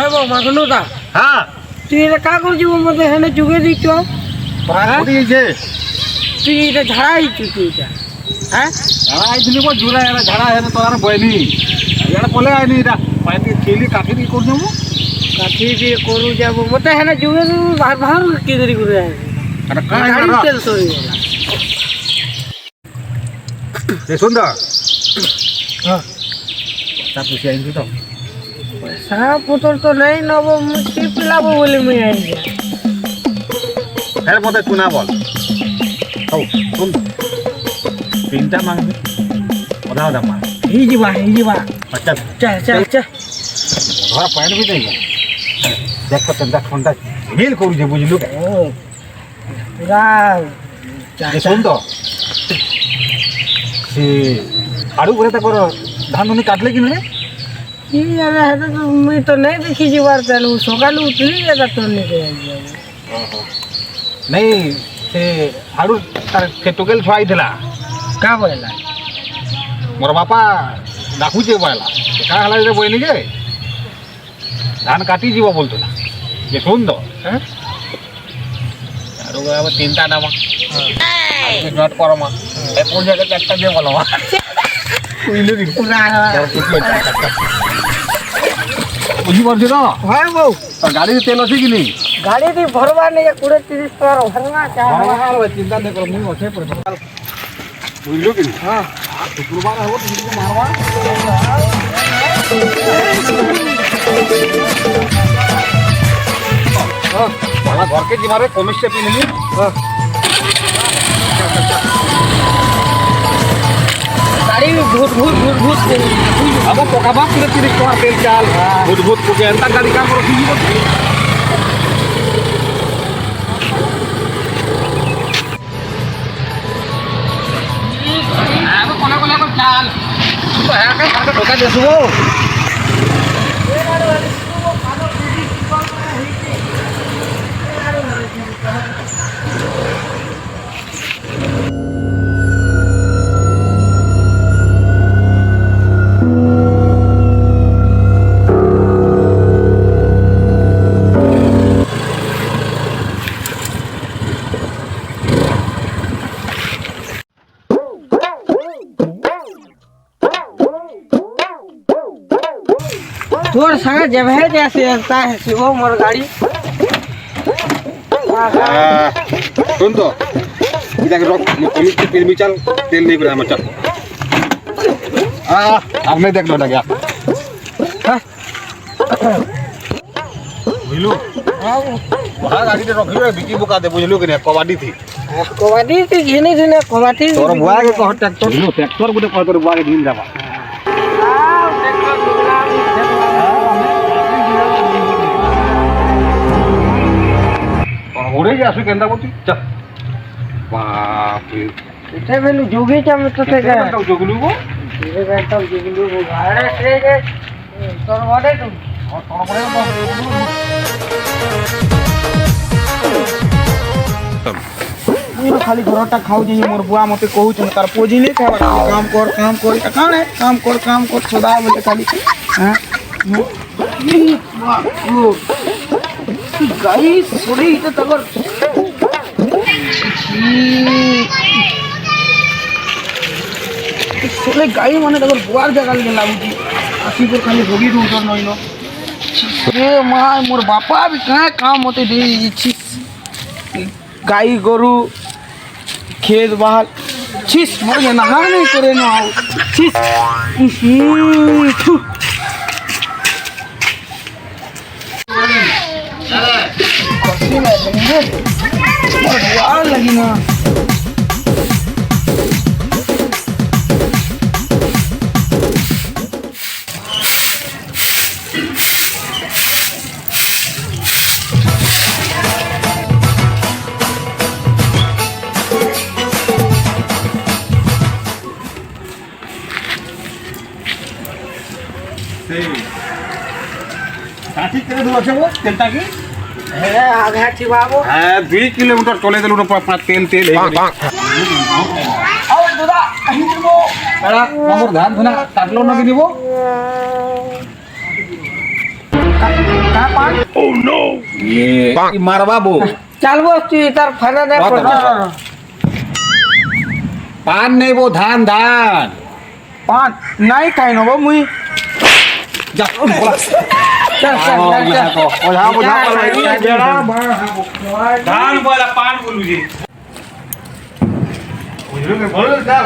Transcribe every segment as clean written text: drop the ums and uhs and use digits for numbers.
হয় বাবু মাখনু দা হ্যাঁ তুই এটা কা করছিস মধ্যে হেনে যুগে দিচ্ছ তুই এটা ঝাড়াই তুই এটা হ্যাঁ ঝাড়া আইছিলি বো জুরা এরা ঝাড়া হেনে তোর বইনি এটা বলে আইনি এটা পাইতে খেলি কাটি দি করছু কাঠি দিয়ে করু যাব মতে হেনে যুগে ভার ভার কি দেরি করে আসে এটা গাড়ি তেল সরি গেলা এ সুন্দর হ্যাঁ তা পুষি আইনি তো পয়সা পতর তো নেই নব মুক্তি পিলাবো বলে মুই আই যা এর মধ্যে চুনা বল হও শুন তিনটা মাংবি ওদা ওদা মা এই যা আচ্ছা চল চল চল ঘর পানি বি দেই দেখ তো ঠান্ডা ঠান্ডা মিল করু যে বুঝলু ও পুরা এ শুন তো সে আড়ু করে তা কর ধান ধুনি কাটলে কি রে কি জানে হেটা তো মুই তো নেই দেখি যাবার তেল সকালে উঠলি এটা তো নিতে যাব নাই সে আড়ু তার সে টুকেল ছুয়াইଥିଲା কা বলা মোর বাপা ডাকুছে বলা কা হলা যে বইনি যে ধান কাটি যাব বলতো না যে শুন তো হ্যাঁ আরো আবার তিনটা নামা নট করমা এ কোন জায়গা একটা দিয়ে বলো বুঝলি কি পুরা বুঝি পারছি না হ্যাঁ বউ গাড়িতে তেল আছে কি নেই গাড়ি দি ভরবা নেই 20-30 টাকার ভরবা চা চিন্তা নেই করো মুই অছে পড়ে বুঝলো কি হ্যাঁ শুক্রবার হবো তুমি মারবা বালা ঘরকে জিমারে কমিশে পিনলি গাড়ি ভূত ভূত ভূত ভূত अब पका बाप पूरे 30 टका तेल चाल भूत भूत पुके अंता गाड़ी काम करो की बोल अब कोना कोना को चाल तो है के साथ धोखा देसो तोर संगे जब है जैसे आता है शिवो मोर गाड़ी सुन तो इधर रोक कमी के फिल्मी चल तेल नहीं बना मचा अब नहीं देख लो गया बुझलू वहाँ गाड़ी ते रखियो बिकी बुका दे बुझलू कि नहीं कबाड़ी थी घिनी घिने कबाटी तोर बुआ के कह ट्रैक्टर बुझलू ट्रैक्टर गुटे कह तोर बुआ के दिन जाबा ओरे जे आसु केंदा बोती चल बाप रे इथे बेलु जोगी चम तो ते का तो जोगलू को ये बैठा जोगलू को गाड़े से जे तोर बड़े तू और तोर बड़े ये खाली घरटा खाऊ जे मोर बुआ मते कहू छ तार पोजी ले खावा काम कर काने काम कर सदा बोले खाली हां गाई थोड़ी तो तगर सोले गाई माने तगर बुआर जगह ले लागुची आसी पर खाली भोगी उतर नइनो ए माय मोर बापा भी का काम होते दे छी गाई गरु खेत बहाल छिस मोर ये नहा नहीं करे न आओ छिस लगी ना ठीक करे दो अच्छा वो तेलटा की आधा बाबू 2 किलोमीटर चले दिलु तेल तेल आओ दादा कहीं दिबो एड़ा हमर धान धुना काटलो न दिबो का पान ये मारवा बो चल बस तू तार फायदा दे बहुत अच्छा। पान नहीं वो धान धान पान नहीं खाई नो मुई जा बोला चल चल चल ओझा ओझा धान बोला पान बोलू जी बुझलो के बोल चल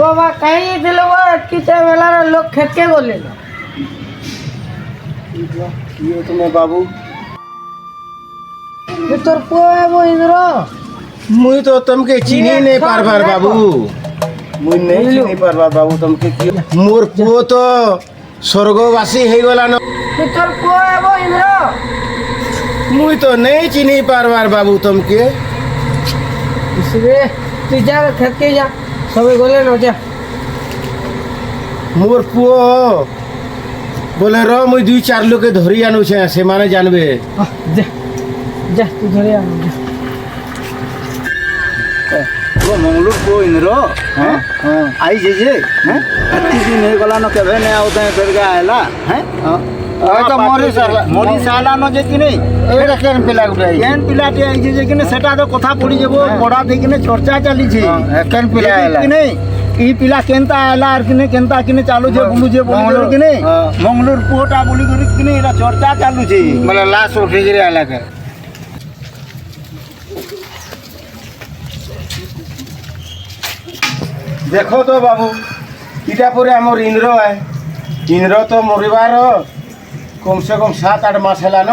बाबा कहीं दिलो किते वेला लोग खेत के बोले ये तुम्हें बाबू ये तोर पोए वो इंद्र मुई तो तुमके चिन्ही नहीं पारबार बाबू मुई नहीं चिन्ही पारबार बाबू तुमके की मोर पुओ तो स्वर्गवासी है गला न ये तोर पोए वो इंद्र मुई तो नहीं चिन्ही पारबार बाबू तुमके इसलिए तू जा खेत के जा सबे बोले न जा मोर पुओ बोले रो मुई दुई चार लोग के धरी आनु छे से माने जानबे जा जा तू धरे आ वो मंगलूर को इंद्र हां हां आई जे हैं अति दिन हे गला न केबे ने आवते फिर के आयला हैं तो मोरी साला न जे कि नहीं एटा केन पिला गुटाई केन पिलाटी आई जे कि नहीं सेटा तो कथा पड़ी जेबो पढ़ा थी कि नहीं चर्चा चली छी केन पिला आयला कि नहीं ई पिला केनता आयला आर कि नहीं केनता कि नहीं चालू जे बुलू जे बोली कि नहीं मंगलूर पोटा बोली करी कि नहीं एटा चर्चा चालू छी मतलब लाश उठे गिरे आयला के देखो तो बाबू इटा पूरे हमर इंद्र है इंद्र तो मरिबार कम से कम 7-8 मास हैला न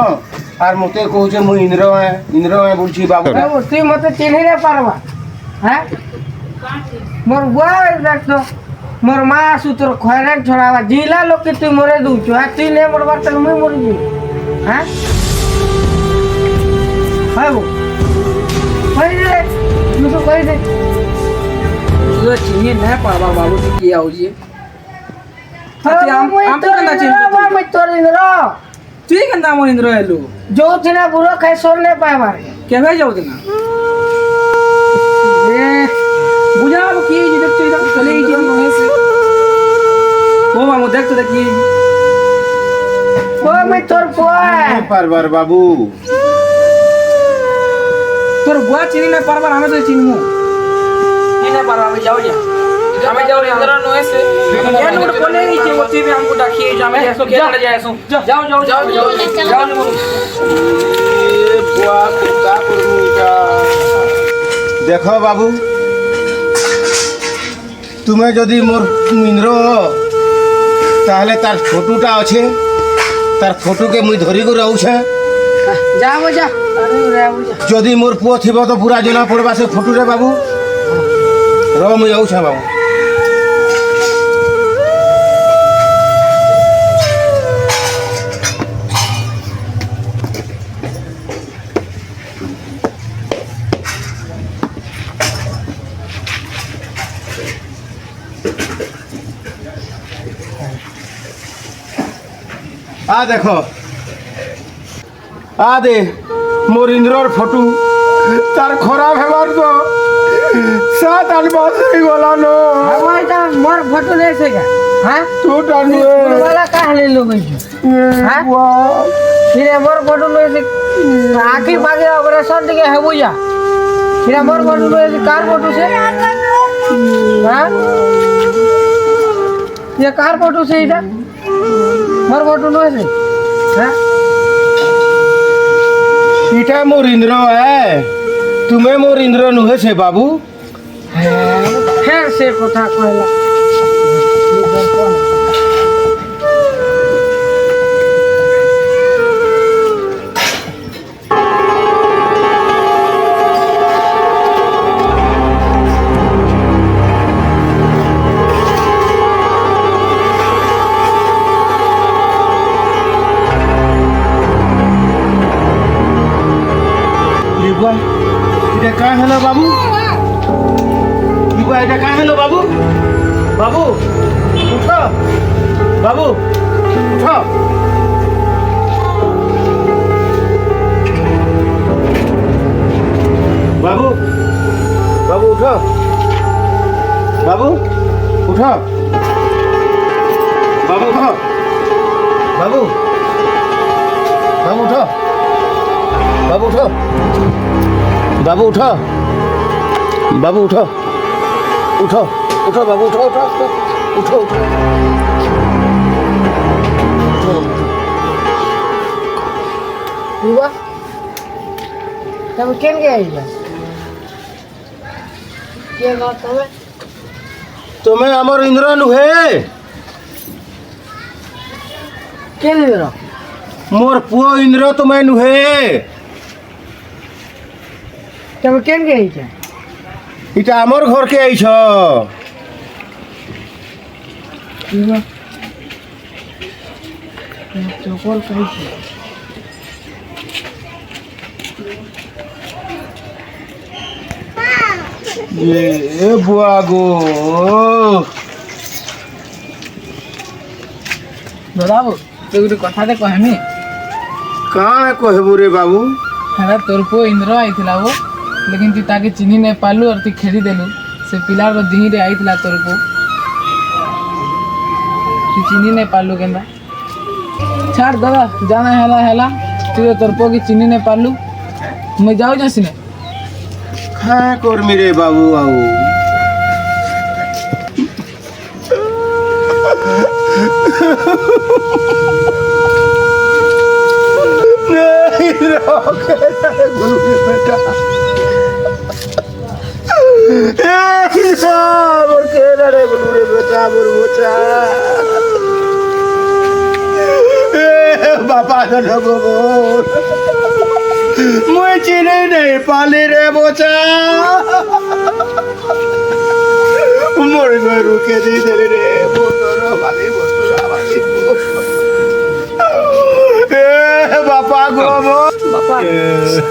आर मते कहूचे मु इंद्र है बोलछी बाबू तू मते चिन्ही रे पारबा हैं मोर बुआ देख तो मोर मां आसु तोर खैरे छोड़ावा जिला लोग के तू मरे दूचो आ तू ने मरबार तक मुई मर जी हैं हाय वो कहि दे मुझे कहि दे तू चिन्ही नहीं पारबा बाबू जी किया हो जी हम तो कहना चाहिए मैं तोर इंद्र तू ही कहना मोर इंद्र हेलो जो थिना बुरो खाई सोर नहीं पाए के भाई जाऊ थिना ए बुझा वो की जी देख इधर चले जी नहीं से ओ मामू देख तो देखी ओ मैं तोर पोए परवर बाबू तोर बुआ चिनी में परवर हमें तो चिनमु नहीं नहीं परवर में जाओ जा हमें जाओ इंद्र नोए से ये नंबर बोले नहीं कि वो भी हमको डाकिए जा मैं ऐसो क्या चले जाए ऐसो जाओ जाओ जाओ जाओ जाओ ए बुआ का पुरमुका देखो बाबू तुम्हें जदि मोर इंद्र ताहले तार फोटोटा अच्छे तार फोटो के मुई धरी को रहूछे जाओ जा अरे रे जा जदि मोर पुओ थिबो तो पूरा जना पड़बा से फोटो रे बाबू रो मुई आउछे बाबू आ देखो आ दे मोर इंद्रर फोटो तार खराब हेबार तो 7-8 मास हो गला नो हमारे तो मोर फोटो ले से क्या हां तू टानु वाला काहे ले लो गई हां फिर मोर फोटो ले से आखी भागे ऑपरेशन के है बुझा फिर मोर फोटो ले से कार फोटो से हां ये कार फोटो से इधर मोर फोटो नो है हां इटा मोर इंद्र है तुम्हें मोर इंद्र नुहे से बाबू फिर से कथा कहला এটা কাঁ হলো বাবু এটা কাঁ হলো বাবু বাবু উঠ বাবু উঠ বাবু বাবু উঠ বাবু উঠ বাবু উঠ বাবু বাবু উঠ বাবু উঠ बाबू उठो बाबू उठो उठो उठो बाबू उठो उठो उठो उठो हुआ तब केन गया इला के ना तबे तुम्हें अमर इंद्र नुहे केन इधर मोर पुओ इंद्र तुम्हें नुहे तब केन गया इला इटा अमर घर के आइछ हुआ चोकर कहि छी ये बुआ गो बाबू तो गुटे कथा दे कहमी काँ कहबू रे बाबू हेला तोर पो इंद्र आइथिला वो लेकिन तू ताके चिन्ही नहीं पालू और तू खेदी देलू से पिलार रो दिही रे आइथिला तोर पो तू चिन्ही नहीं पालू केंदा छाड़ दादा जाना हेला तू तो तोर पो की चिन्ही नहीं पालू मैं जाऊ जासिने हाँ कर्मी रे बाबू आऊ नहीं गुरु के बेटा मोर केरा रे गुरु रे बेटा मोर मोचा बापा जनो मोर मुझे चिने नहीं पाले रे बोचा मोर गुरु के दे दे रे बोतरो वाली बोतरा वाली बापा गो बापा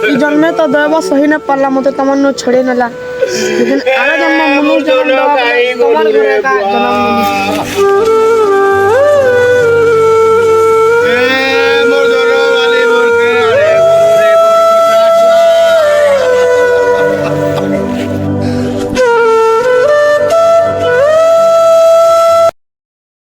ई जन्मे तो दैव सही न पाला मते तमन्नो छड़े नला लेकिन आला जन्म मनुष्य जन्म तुम्हारे घरे का जन्म